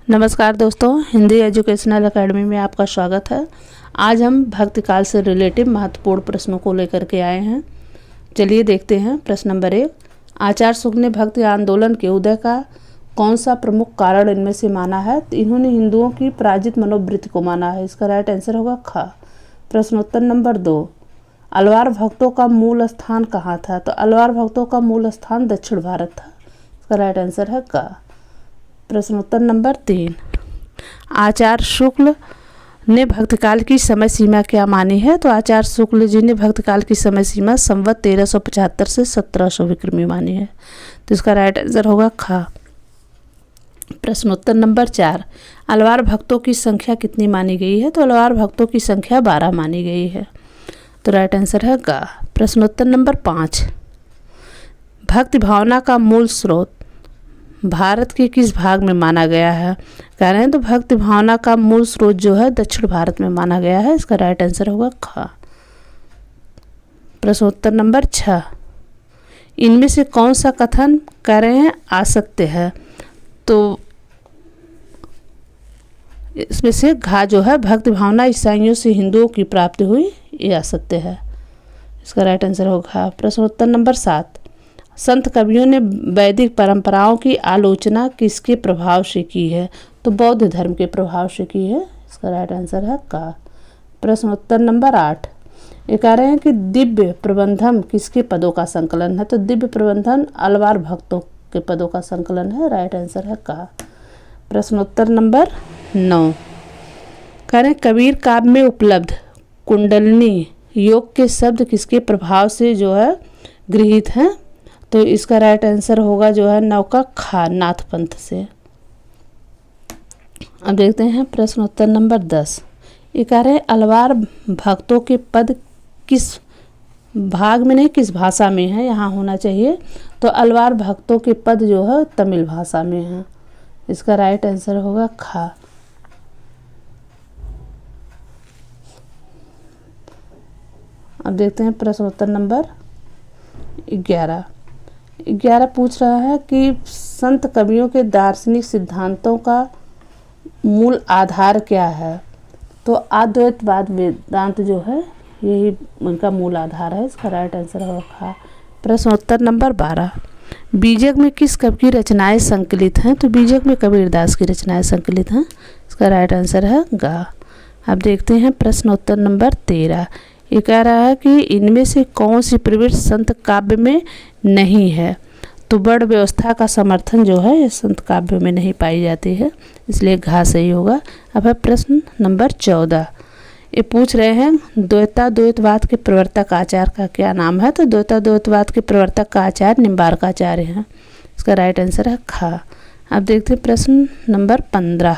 नमस्कार दोस्तों, Hindi educational academy में आपका स्वागत है। आज हम भक्ति काल से रिलेटिव महत्वपूर्ण प्रश्नों को लेकर के आए हैं। चलिए देखते हैं। प्रश्न नंबर 1, आचार्य शुक्ल ने भक्ति आंदोलन के उदय का कौन सा प्रमुख कारण इनमें से माना है? तो इन्होंने हिंदुओं की पराजित मनोवृत्ति को माना है। इसका राइट आंसर होगा ख। प्रश्नोत्तर नंबर 2, अलवार भक्तों का मूल स्थान कहाँ था? तो अलवार भक्तों का मूल स्थान दक्षिण भारत था। इसका राइट आंसर है क। प्रश्नोत्तर नंबर 3, आचार्य शुक्ल ने भक्तकाल की समय सीमा क्या मानी है? तो आचार्य शुक्ल जी ने भक्तकाल की समय सीमा संवत 1375 से 1700 विक्रमी मानी है। तो इसका राइट आंसर होगा ख। प्रश्नोत्तर नंबर 4, अलवार भक्तों की संख्या कितनी मानी गई है? तो अलवार भक्तों की संख्या 12 मानी गई है। तो राइट आंसर है ग। प्रश्नोत्तर नंबर 5, भक्ति भावना का मूल स्रोत भारत के किस भाग में माना गया है? कह रहे हैं तो भक्ति भावना का मूल स्रोत जो है दक्षिण भारत में माना गया है। इसका राइट आंसर होगा ख। प्रश्नोत्तर नंबर 6, इनमें से कौन सा कथन कह रहे हैं असत्य है? तो इसमें से घ जो है भक्ति भावना ईसाइयों से हिंदुओं की प्राप्ति हुई, ये असत्य है। इसका राइट आंसर होगा। प्रश्नोत्तर नंबर 7, संत कवियों ने वैदिक परंपराओं की आलोचना किसके प्रभाव से की है? तो बौद्ध धर्म के प्रभाव से की है। इसका राइट आंसर है क। प्रश्नोत्तर नंबर 8, ये कह रहे हैं कि दिव्य प्रबंधन किसके पदों का संकलन है? तो दिव्य प्रबंधन अलवार भक्तों के पदों का संकलन है। राइट आंसर है क। प्रश्नोत्तर नंबर 9, कह रहे हैं कबीर काव्य में उपलब्ध कुंडलिनी योग के शब्द किसके प्रभाव से जो है गृहीत हैं? तो इसका राइट आंसर होगा जो है नौका खा, नाथ पंथ से। अब देखते हैं प्रश्नोत्तर नंबर 10, ये कह रहे हैं अलवार भक्तों के पद किस भाग में नहीं किस भाषा में है? यहाँ होना चाहिए। तो अलवार भक्तों के पद जो है तमिल भाषा में है। इसका राइट आंसर होगा ख। अब देखते हैं प्रश्नोत्तर नंबर 11 पूछ रहा है कि संत कवियों के दार्शनिक सिद्धांतों का मूल आधार क्या है? तो अद्वैतवाद वेदांत जो है यही उनका मूल आधार है। इसका राइट आंसर होगा। प्रश्नोत्तर नंबर 12, बीजक में किस कवि की रचनाएं संकलित हैं? तो बीजक में कबीरदास की रचनाएं संकलित हैं। इसका राइट आंसर है ग। अब देखते हैं प्रश्नोत्तर नंबर 13, ये कह रहा है कि इनमें से कौन सी प्रवृत्ति संत काव्य में नहीं है? तो वर्ण व्यवस्था का समर्थन जो है संत काव्य में नहीं पाई जाती है, इसलिए घा सही होगा। अब है प्रश्न नंबर 14, ये पूछ रहे हैं द्वैताद्वैतवाद के प्रवर्तक आचार्य का क्या नाम है? तो द्वैताद्वैतवाद के प्रवर्तक का आचार्य निम्बार्काचार्य हैं। इसका राइट आंसर है ख। अब देखते हैं प्रश्न नंबर 15,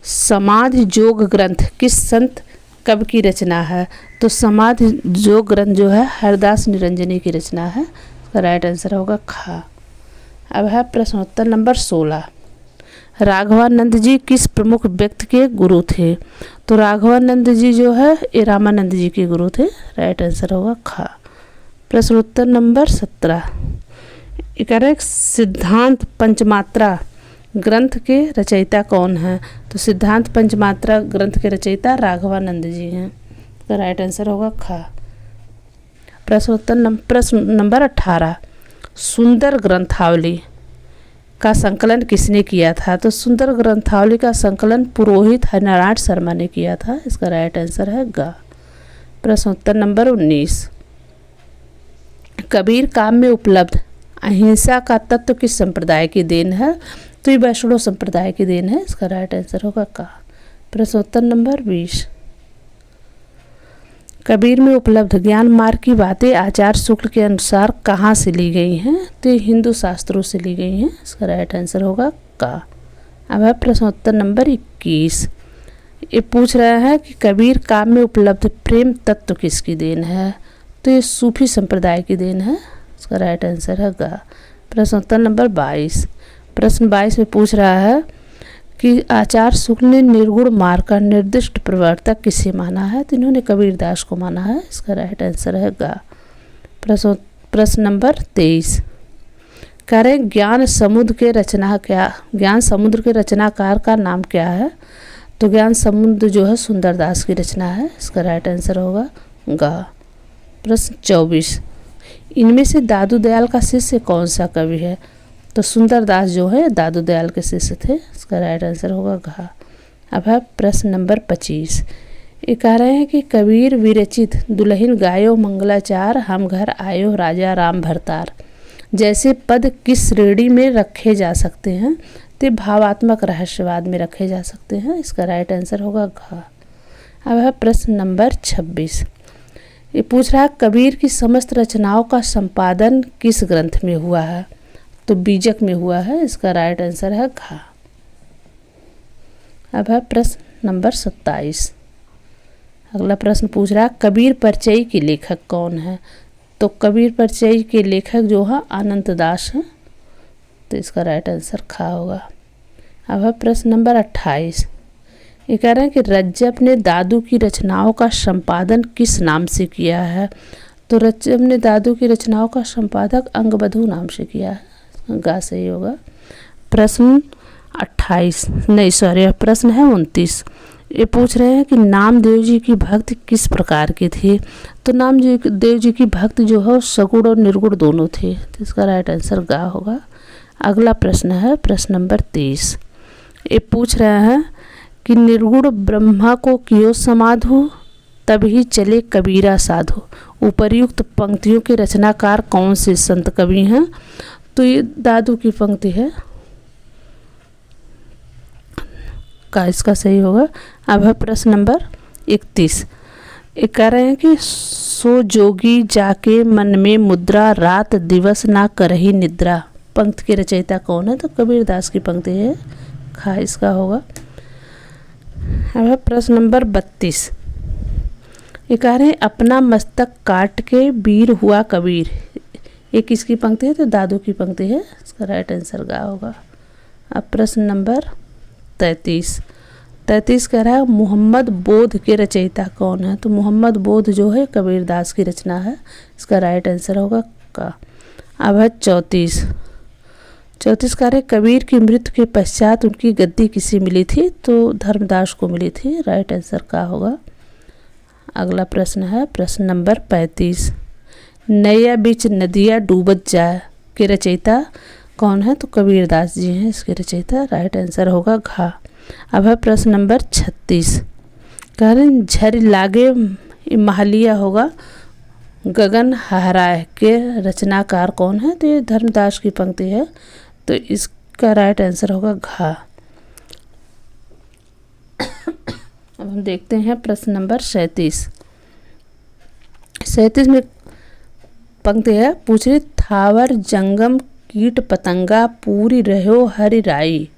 समाधि योग ग्रंथ किस संत कवि की रचना है? तो समाधि योग ग्रंथ जो है हरदास निरंजनी की रचना है। इसका राइट आंसर होगा ख। अब है प्रश्नोत्तर नंबर 16, राघवानंद जी किस प्रमुख व्यक्ति के गुरु थे? तो राघवानंद जी जो है ये रामानंद जी के गुरु थे। राइट आंसर होगा ख। प्रश्नोत्तर नंबर 17, ये कह रहे हैं सिद्धांत पंचमात्रा ग्रंथ के रचयिता कौन है? तो सिद्धांत पंचमात्रा ग्रंथ के रचयिता राघवानंद जी हैं। तो राइट आंसर होगा ख। प्रश्न नंबर 18, सुंदर ग्रंथावली का संकलन किसने किया था? तो सुंदर ग्रंथावली का संकलन पुरोहित हरिनारायण शर्मा ने किया था। इसका राइट आंसर है ग। प्रश्नोत्तर नंबर 19, कबीर काव्य में उपलब्ध अहिंसा का तत्व किस संप्रदाय की देन है? तो ये वैष्णव संप्रदाय की देन है। इसका राइट आंसर होगा क। प्रश्नोत्तर नंबर 20, कबीर में उपलब्ध ज्ञान मार्ग की बातें आचार्य शुक्ल के अनुसार कहाँ से ली गई हैं? तो ये हिंदू शास्त्रों से ली गई हैं। इसका राइट आंसर होगा क। अब है प्रश्नोत्तर नंबर 21, ये पूछ रहा है कि कबीर काव्य में उपलब्ध प्रेम तत्व किसकी देन है? तो ये सूफी संप्रदाय की देन है। इसका राइट आंसर है ग। प्रश्नोत्तर नंबर 22, प्रश्न 22 में पूछ रहा है कि आचार्य शुक्ल ने निर्गुण मार्ग का निर्दिष्ट प्रवर्तक किसे माना है? तो इन्होंने कबीरदास को माना है। इसका राइट आंसर है ग। प्रश्न नंबर 23, कह रहे हैं ज्ञान समुद्र के रचनाकार का नाम क्या है? तो ज्ञान समुद्र जो है सुंदरदास की रचना है। इसका राइट आंसर होगा ग। प्रश्न 24, इनमें से दादू दयाल का शिष्य कौन सा कवि है? तो सुंदरदास जो है दादू दयाल के शिष्य थे। इसका राइट आंसर होगा घ। अब है प्रश्न नंबर 25, ये कह रहे हैं कि कबीर विरचित दुल्हन गायो मंगलाचार, हम घर आयो राजा राम भरतार जैसे पद किस श्रेणी में रखे जा सकते हैं? तो भावात्मक रहस्यवाद में रखे जा सकते हैं। इसका राइट आंसर होगा घ। अब है प्रश्न नंबर 26, ये पूछ रहा है कबीर की समस्त रचनाओं का संपादन किस ग्रंथ में हुआ है? तो बीजक में हुआ है। इसका राइट आंसर है घ। अब है प्रश्न नंबर 27, अगला प्रश्न पूछ रहा है कबीर परिचय के लेखक कौन है? तो कबीर परिचय के लेखक जो है अनंत दास हैं। तो इसका राइट आंसर खा होगा। अब है प्रश्न नंबर 28, ये कह रहे हैं कि रज्जब ने दादू की रचनाओं का संपादन किस नाम से किया है? तो रज्जब ने दादू की रचनाओं का संपादक अंगबधू नाम से किया है। गा सही होगा। प्रश्न 29, ये पूछ रहे हैं कि नामदेव जी की भक्ति किस प्रकार की थी? तो नामदेव जी की भक्ति जो है सगुण और निर्गुण दोनों थे। तो इसका राइट आंसर गा होगा। अगला प्रश्न है प्रश्न नंबर 30, ये पूछ रहे हैं कि निर्गुण ब्रह्मा को कियो समाधु, तभी चले कबीरा साधु। उपर्युक्त पंक्तियों के रचनाकार कौन से संत कवि हैं? तो ये दादू की पंक्ति है का इसका सही होगा। अब है प्रश्न नंबर 31, ये कह रहे हैं कि सो जोगी जाके मन में मुद्रा, रात दिवस ना करही निद्रा पंक्ति के रचयिता कौन है? तो कबीरदास की पंक्ति है। खा इसका होगा। अब है प्रश्न नंबर 32, ये कह रहे हैं अपना मस्तक काट के वीर हुआ कबीर, ये किसकी पंक्ति है? तो दादू की पंक्ति है। इसका राइट आंसर गा होगा। अब प्रश्न नंबर 33 कह रहा है मोहम्मद बोध के रचयिता कौन है? तो मोहम्मद बोध जो है कबीरदास की रचना है। इसका राइट आंसर होगा का। अब है 34 कह रहे कबीर की मृत्यु के पश्चात उनकी गद्दी किसे मिली थी? तो धर्मदास को मिली थी। राइट आंसर का होगा। अगला प्रश्न है प्रश्न नंबर 35, नैया बीच नदिया डूबत जाए के रचयिता कौन है? तो कबीरदास जी हैं इसके रचयिता। राइट आंसर होगा घा। अब है प्रश्न नंबर 36, कह रहे हैं झर लागे महलिया होगा गगन हराए के रचनाकार कौन है? तो ये धर्मदास की पंक्ति है। तो इसका राइट आंसर होगा घा। अब हम देखते हैं प्रश्न नंबर 37 में पंक्ति है पूछ रही थावर जंगम कीट पतंगा पूरी रहो हरि राई,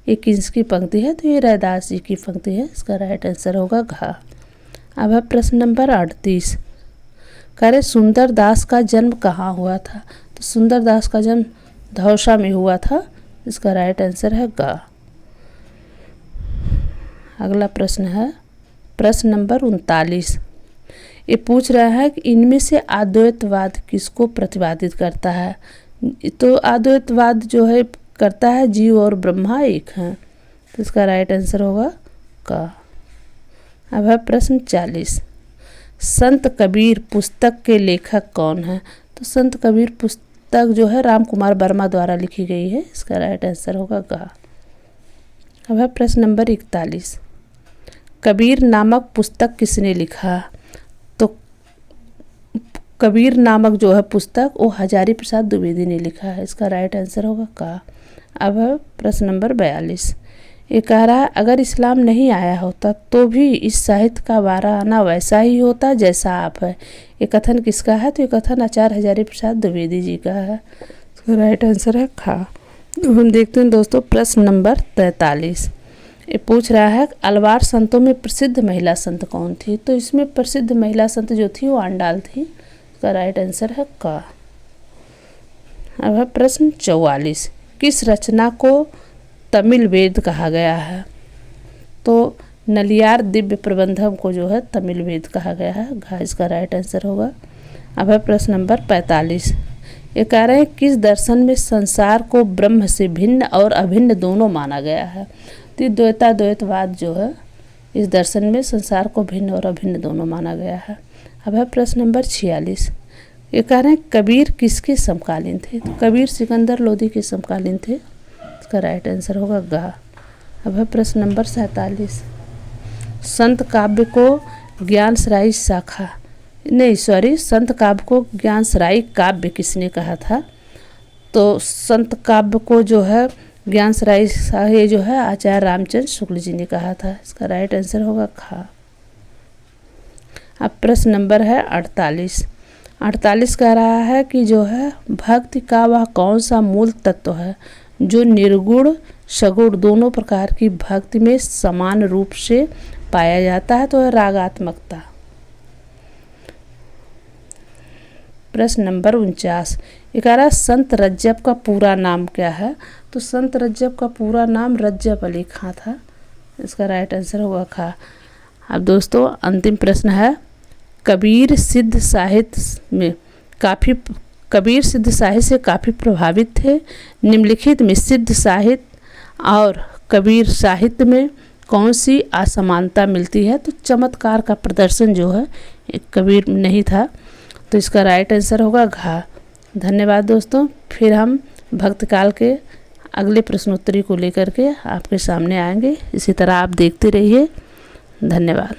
ये किसकी पंक्ति है? तो ये रैदास जी की पंक्ति है। इसका राइट आंसर होगा घा। अब है प्रश्न नंबर 38, कह रहे सुंदरदास का जन्म कहाँ हुआ था? तो सुंदरदास का जन्म धौसा में हुआ था। इसका राइट आंसर है गा। अगला प्रश्न है प्रश्न नंबर 39, ये पूछ रहा है कि इनमें से अद्वैतवाद किसको प्रतिपादित करता है? तो अद्वैतवाद जो है करता है जीव और ब्रह्मा एक हैं। तो इसका राइट आंसर होगा का। अब है प्रश्न 40, संत कबीर पुस्तक के लेखक कौन है? तो संत कबीर पुस्तक जो है राम कुमार वर्मा द्वारा लिखी गई है। इसका राइट आंसर होगा गा। अब है प्रश्न नंबर 41, कबीर नामक पुस्तक किसने लिखा? तो कबीर नामक जो है पुस्तक वो हजारी प्रसाद द्विवेदी ने लिखा है। इसका राइट आंसर होगा का। अब है प्रश्न नंबर 42, ये कह रहा है अगर इस्लाम नहीं आया होता तो भी इस साहित्य का वारा आना वैसा ही होता जैसा आप है। ये कथन किसका है? तो ये कथन आचार्य हजारी प्रसाद द्विवेदी जी का है। इसका राइट आंसर है खा। हम देखते हैं दोस्तों प्रश्न नंबर 43, ये पूछ रहा है अलवार संतों में प्रसिद्ध महिला संत कौन थी? तो इसमें प्रसिद्ध महिला संत जो थी वो आंडाल थी। इसका राइट आंसर है का। अब है प्रश्न 44, किस रचना को तमिल वेद कहा गया है? तो नलियार दिव्य प्रबंधम को जो है तमिल वेद कहा गया है। घा इसका राइट आंसर होगा। अब है प्रश्न नंबर 45, ये कह रहे हैं किस दर्शन में संसार को ब्रह्म से भिन्न और अभिन्न दोनों माना गया है। तो ये द्वैताद्वैतवाद जो है, इस दर्शन में संसार को भिन्न और अभिन्न दोनों माना गया है। अब है प्रश्न नंबर 46। ये कह रहे हैं कबीर किसके समकालीन थे। तो कबीर सिकंदर लोदी के समकालीन थे। इसका राइट आंसर होगा गा। अब है प्रश्न नंबर 47। संत काव्य को ज्ञानसराई शाखा संत काव्य को ज्ञानसराई काव्य किसने कहा था। तो संत काव्य को जो है ज्ञानसराई ये जो है आचार्य रामचंद्र शुक्ल जी ने कहा था। इसका राइट आंसर होगा खा। अब प्रश्न नंबर है 48। 48 कह रहा है कि जो है भक्ति का वह कौन सा मूल तत्व है जो निर्गुण सगुण दोनों प्रकार की भक्ति में समान रूप से पाया जाता है। तो है रागात्मकता। प्रश्न नंबर 49। 11 संत रज्जब का पूरा नाम क्या है। तो संत रज्जब का पूरा नाम रज्जब अली खां था। इसका राइट आंसर होगा खा। अब दोस्तों अंतिम प्रश्न है कबीर सिद्ध साहित्य से काफ़ी प्रभावित थे। निम्नलिखित में सिद्ध साहित्य और कबीर साहित्य में कौन सी असमानता मिलती है। तो चमत्कार का प्रदर्शन जो है कबीर में नहीं था। तो इसका राइट आंसर होगा घा। धन्यवाद दोस्तों। फिर हम भक्तकाल के अगले प्रश्नोत्तरी को लेकर के आपके सामने आएंगे। इसी तरह आप देखते रहिए। धन्यवाद।